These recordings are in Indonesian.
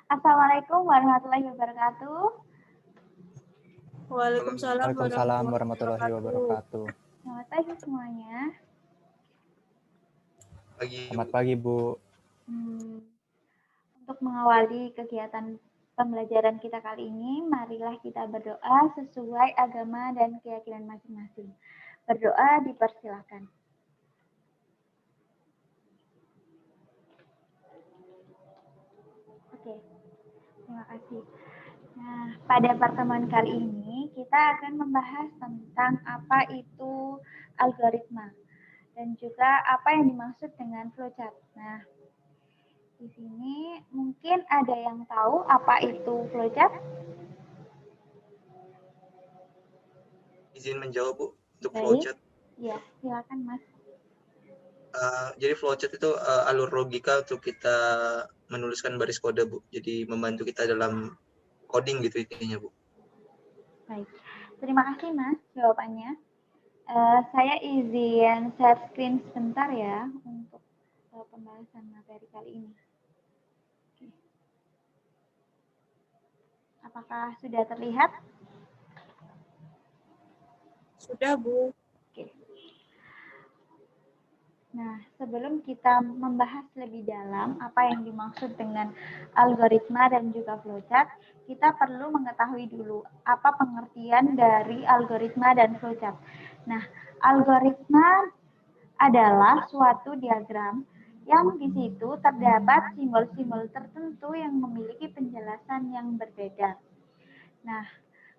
Assalamualaikum warahmatullahi wabarakatuh. Waalaikumsalam Waalaikumsalam warahmatullahi warahmatullahi wabarakatuh. wabarakatuh. Selamat pagi semuanya. Selamat pagi, Bu. Untuk mengawali kegiatan pembelajaran kita kali ini, marilah kita berdoa sesuai agama dan keyakinan masing-masing. Berdoa dipersilakan. Oke, terima kasih. Nah, pada pertemuan kali ini kita akan membahas tentang apa itu algoritma dan juga apa yang dimaksud dengan flowchart. Nah, di sini mungkin ada yang tahu apa itu flowchart? Izin menjawab, Bu, untuk Baik. flowchart. Ya, silakan Mas. Jadi flowchart itu alur logika untuk kita menuliskan baris kode, Bu. Jadi membantu kita dalam coding gitu intinya, Bu. Baik, terima kasih Mas jawabannya. Saya izin share screen sebentar ya untuk pembahasan materi kali ini. Oke. Apakah sudah terlihat? Sudah, Bu. Oke. Nah, sebelum kita membahas lebih dalam apa yang dimaksud dengan algoritma dan juga flowchart, kita perlu mengetahui dulu apa pengertian dari algoritma dan flowchart. Nah, algoritma adalah suatu diagram yang di situ terdapat simbol-simbol tertentu yang memiliki penjelasan yang berbeda. Nah,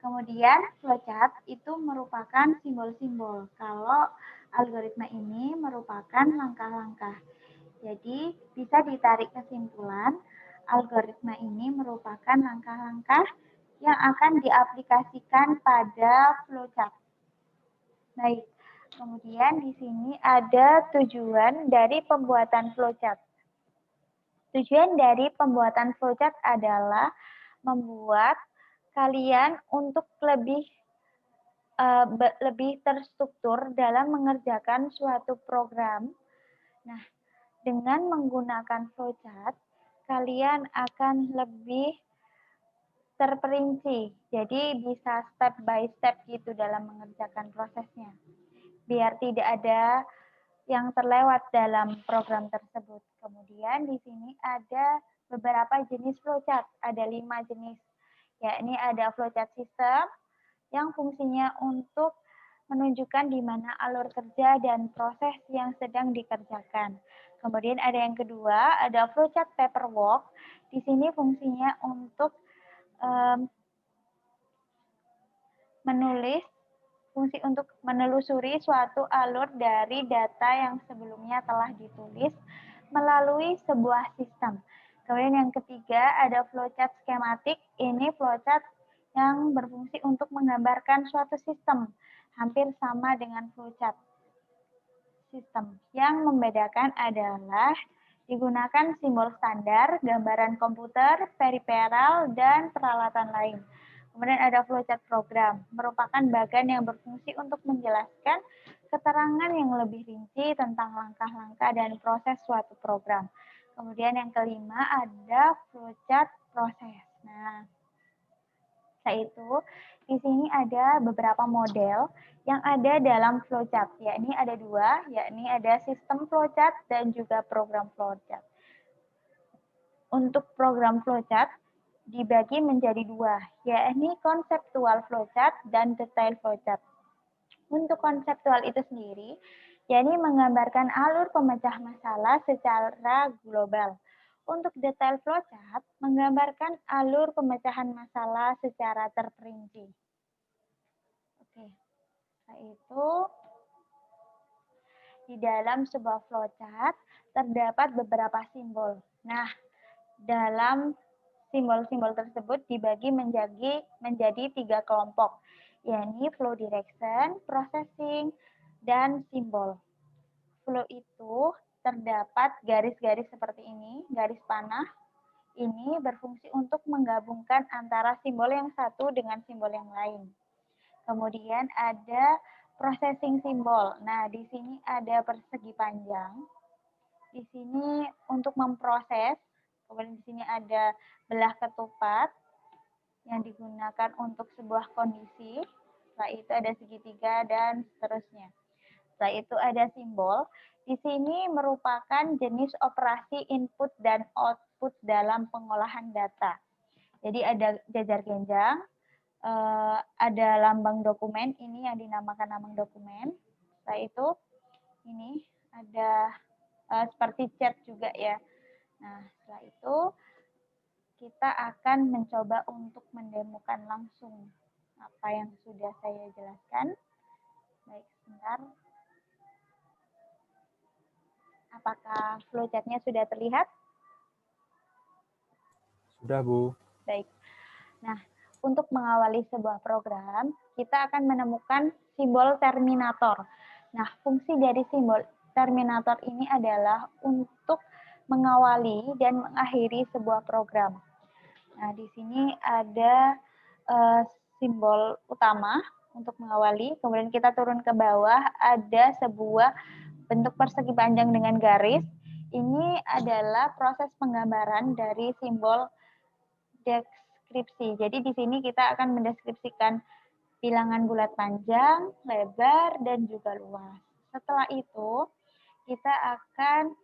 kemudian flowchart itu merupakan simbol-simbol. Kalau algoritma ini merupakan langkah-langkah. Jadi, bisa ditarik kesimpulan, algoritma ini merupakan langkah-langkah yang akan diaplikasikan pada flowchart. Baik, kemudian di sini ada tujuan dari pembuatan flowchart. Tujuan dari pembuatan flowchart adalah membuat kalian untuk lebih terstruktur dalam mengerjakan suatu program. Nah, dengan menggunakan flowchart, kalian akan lebih terperinci. Jadi bisa step by step gitu dalam mengerjakan prosesnya. Biar tidak ada yang terlewat dalam program tersebut. Kemudian di sini ada beberapa jenis flowchart, ada 5 jenis, yakni ada flowchart system yang fungsinya untuk menunjukkan di mana alur kerja dan proses yang sedang dikerjakan. Kemudian ada yang kedua, ada flowchart paperwork. Di sini fungsinya untuk fungsi untuk menelusuri suatu alur dari data yang sebelumnya telah ditulis melalui sebuah sistem. Kemudian yang ketiga ada flowchart skematik. Ini flowchart yang berfungsi untuk menggambarkan suatu sistem, hampir sama dengan flowchart sistem. Yang membedakan adalah digunakan simbol standar, gambaran komputer, periferal, dan peralatan lain. Kemudian ada flowchart program, merupakan bagan yang berfungsi untuk menjelaskan keterangan yang lebih rinci tentang langkah-langkah dan proses suatu program. Kemudian yang kelima ada flowchart proses. Nah, yaitu di sini ada beberapa model yang ada dalam flowchart, yakni ada dua, yakni ada sistem flowchart dan juga program flowchart. Untuk program flowchart dibagi menjadi dua, yakni konseptual flowchart dan detail flowchart. Untuk konseptual itu sendiri, yakni menggambarkan alur pemecah masalah secara global. Untuk detail flowchart, menggambarkan alur pemecahan masalah secara terperinci. Oke, setelah itu di dalam sebuah flowchart terdapat beberapa simbol. Nah, dalam simbol-simbol tersebut dibagi menjadi 3 kelompok, yakni flow direction, processing, dan simbol. Flow itu terdapat garis-garis seperti ini, garis panah. Ini berfungsi untuk menggabungkan antara simbol yang satu dengan simbol yang lain. Kemudian ada processing simbol. Nah, di sini ada persegi panjang. Di sini untuk memproses, Kemudian di sini ada belah ketupat yang digunakan untuk sebuah kondisi. Setelah itu ada segitiga dan seterusnya. Setelah itu ada simbol. Di sini merupakan jenis operasi input dan output dalam pengolahan data. Jadi ada jajar genjang, ada lambang dokumen, ini yang dinamakan lambang dokumen. Setelah itu ini ada seperti chat juga ya. Nah, setelah itu kita akan mencoba untuk mendemokan langsung apa yang sudah saya jelaskan. Baik, sebentar. Apakah flowchart-nya sudah terlihat? Sudah, Bu. Baik. Nah, untuk mengawali sebuah program, kita akan menemukan simbol terminator. Nah, fungsi dari simbol terminator ini adalah untuk mengawali dan mengakhiri sebuah program. Nah, di sini ada simbol utama untuk mengawali, kemudian kita turun ke bawah, ada sebuah bentuk persegi panjang dengan garis. Ini adalah proses penggambaran dari simbol deskripsi. Jadi di sini kita akan mendeskripsikan bilangan bulat panjang, lebar, dan juga luas. Setelah itu, kita akan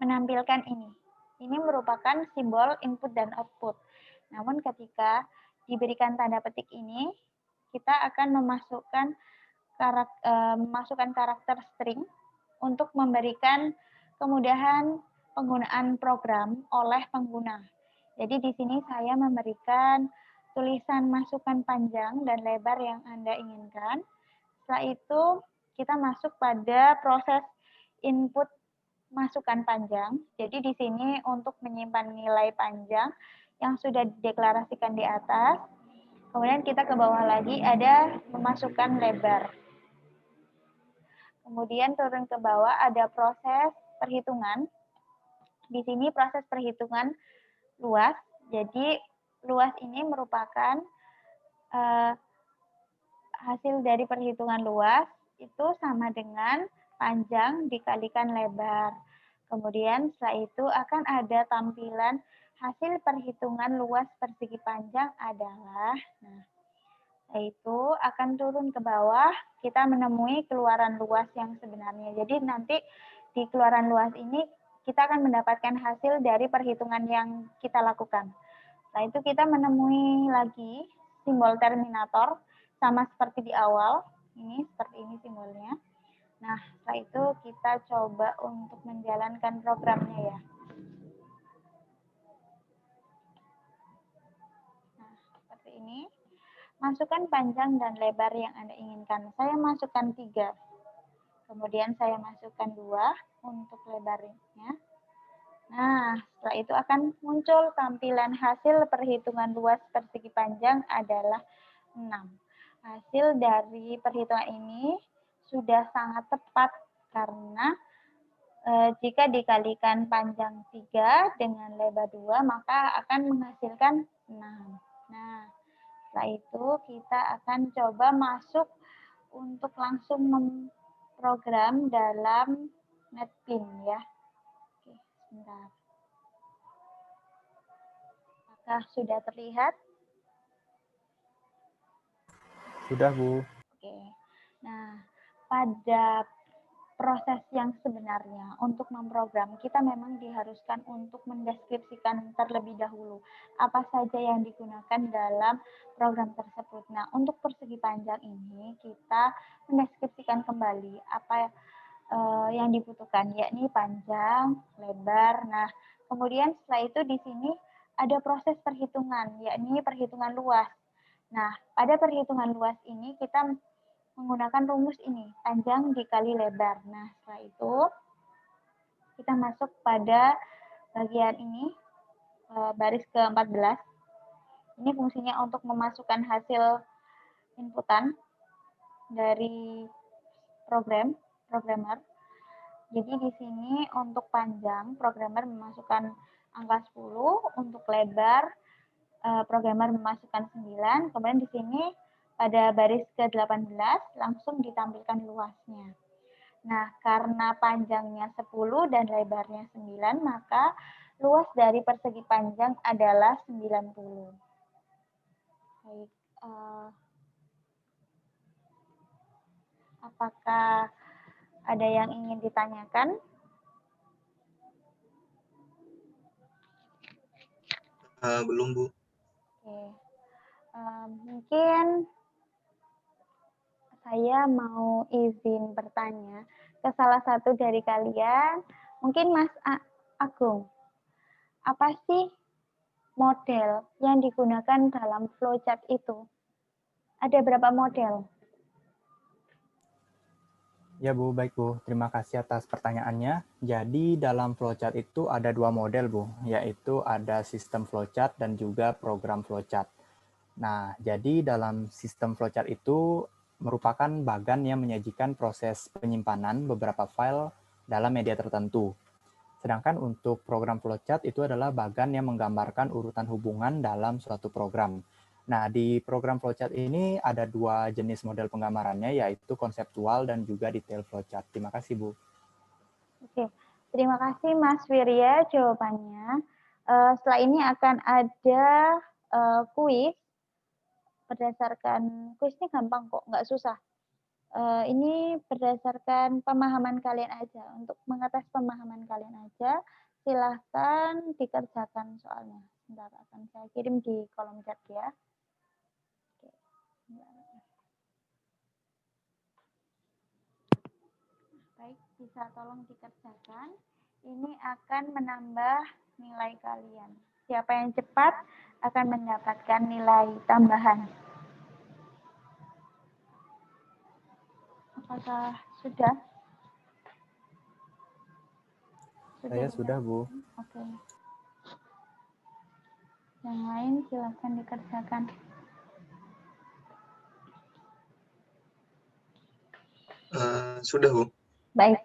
menampilkan ini. Ini merupakan simbol input dan output. Namun ketika diberikan tanda petik ini, kita akan memasukkan karakter string untuk memberikan kemudahan penggunaan program oleh pengguna. Jadi di sini saya memberikan tulisan masukan panjang dan lebar yang Anda inginkan. Setelah itu kita masuk pada proses input masukan panjang. Jadi di sini untuk menyimpan nilai panjang yang sudah dideklarasikan di atas. Kemudian kita ke bawah lagi ada memasukkan lebar. Kemudian turun ke bawah ada proses perhitungan. Di sini proses perhitungan luas. Jadi luas ini merupakan hasil dari perhitungan luas itu sama dengan panjang dikalikan lebar. Kemudian setelah itu akan ada tampilan hasil perhitungan luas persegi panjang adalah, nah, itu akan turun ke bawah, kita menemui keluaran luas yang sebenarnya. Jadi nanti di keluaran luas ini kita akan mendapatkan hasil dari perhitungan yang kita lakukan. Setelah itu kita menemui lagi simbol terminator, sama seperti di awal, ini seperti ini simbolnya. Nah, setelah itu kita coba untuk menjalankan programnya ya. Nah, seperti ini. Masukkan panjang dan lebar yang Anda inginkan. Saya masukkan 3. Kemudian saya masukkan 2 untuk lebarnya. Nah, setelah itu akan muncul tampilan hasil perhitungan luas persegi panjang adalah 6. Hasil dari perhitungan ini sudah sangat tepat karena jika dikalikan panjang 3 dengan lebar 2 maka akan menghasilkan 6. Nah, setelah itu kita akan coba masuk untuk langsung memprogram dalam NetBeans ya. Oke, sebentar. Apakah sudah terlihat? Sudah, Bu. Oke. Nah, pada proses yang sebenarnya untuk memprogram, kita memang diharuskan untuk mendeskripsikan terlebih dahulu apa saja yang digunakan dalam program tersebut. Nah, untuk persegi panjang ini kita mendeskripsikan kembali apa yang dibutuhkan, yakni panjang, lebar. Nah, kemudian setelah itu di sini ada proses perhitungan, yakni perhitungan luas. Nah, pada perhitungan luas ini kita menggunakan rumus ini, panjang dikali lebar. Nah, setelah itu kita masuk pada bagian ini, baris ke-14. Ini fungsinya untuk memasukkan hasil inputan dari programmer. Jadi di sini untuk panjang, programmer memasukkan angka 10, untuk lebar, programmer memasukkan 9, kemudian di sini pada baris ke-18 langsung ditampilkan luasnya. Nah, karena panjangnya 10 dan lebarnya 9, maka Luas dari persegi panjang adalah 90. Baik, apakah ada yang ingin ditanyakan? Belum, Bu. Oke. Mungkin saya mau izin bertanya ke salah satu dari kalian, mungkin Mas Agung. Apa sih model yang digunakan dalam flowchart itu? Ada berapa model? Ya Bu, baik Bu. Terima kasih atas pertanyaannya. Jadi dalam flowchart itu ada dua model Bu, yaitu ada sistem flowchart dan juga program flowchart. Nah, jadi dalam sistem flowchart itu merupakan bagan yang menyajikan proses penyimpanan beberapa file dalam media tertentu. Sedangkan untuk program flowchart itu adalah bagan yang menggambarkan urutan hubungan dalam suatu program. Nah, di program flowchart ini ada dua jenis model penggambarannya, yaitu konseptual dan juga detail flowchart. Terima kasih, Bu. Oke, terima kasih Mas Wirya jawabannya. Setelah ini akan ada kuis. Berdasarkan kuisnya gampang kok, nggak susah. Ini berdasarkan pemahaman kalian aja. Untuk mengetes pemahaman kalian aja, silahkan dikerjakan soalnya. Sebentar, akan saya kirim di kolom chat ya. Oke. Baik, bisa tolong dikerjakan. Ini akan menambah nilai kalian. Siapa yang cepat akan mendapatkan nilai tambahan. Apakah sudah? Saya sudah, Bu. Oke. Yang lain silahkan dikerjakan. Sudah, Bu. Baik,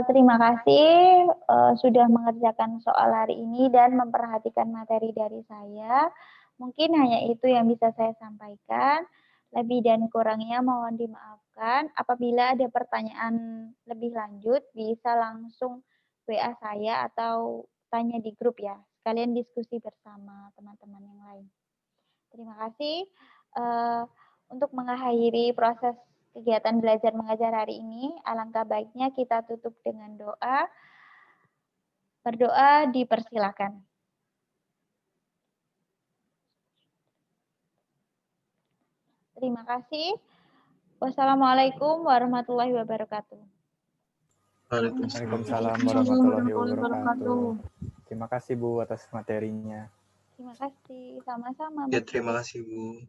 terima kasih sudah mengerjakan soal hari ini dan memperhatikan materi dari saya. Mungkin hanya itu yang bisa saya sampaikan. Lebih dan kurangnya mohon dimaafkan. Apabila ada pertanyaan lebih lanjut, bisa langsung WA saya atau tanya di grup ya. Sekalian diskusi bersama teman-teman yang lain. Terima kasih. Untuk mengakhiri proses kegiatan belajar mengajar hari ini, alangkah baiknya kita tutup dengan doa. Berdoa dipersilakan. Terima kasih. Wassalamualaikum warahmatullahi wabarakatuh. Waalaikumsalam warahmatullahi wabarakatuh. Terima kasih Bu atas materinya. Terima kasih, sama-sama. Ya, terima kasih, Bu.